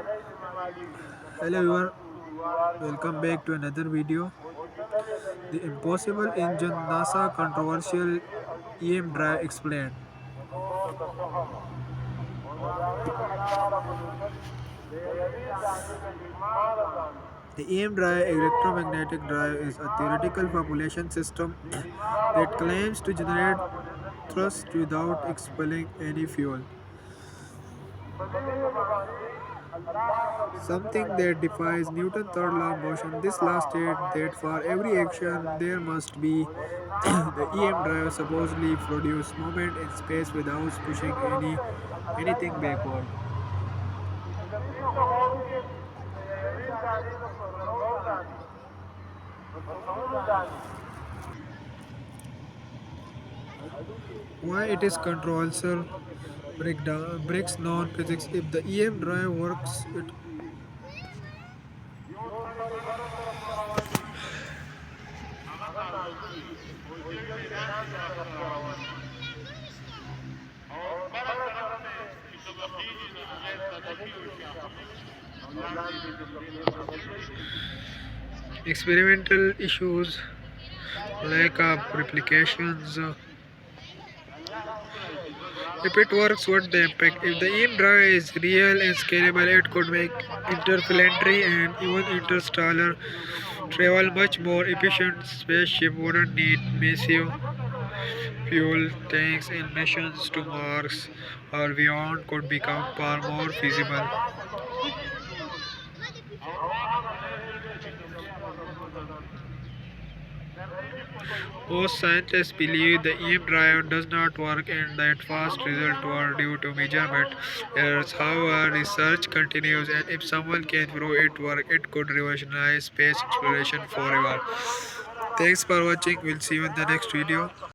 Hello everyone, welcome back to another video. The Impossible Engine NASA controversial EM drive explained. The EM drive, electromagnetic drive, is a theoretical propulsion system that claims to generate thrust without expelling any fuel. Something that defies Newton's third law of motion. This law states that for every action there must be the EM drive supposedly produce moment in space without pushing anything backward. Why it is controversial breaks down physics. If the EM drive works, experimental issues, lack of replications. If it works, what the impact? If the EM drive is real and scalable, it could make interplanetary and even interstellar travel much more efficient. Spaceship wouldn't need massive fuel tanks and missions to Mars or beyond could become far more feasible. Most scientists believe the EM drive does not work and that fast results were due to measurement errors. However, research continues and if someone can prove it work, it could revolutionize space exploration forever. Thanks for watching. We'll see you in the next video.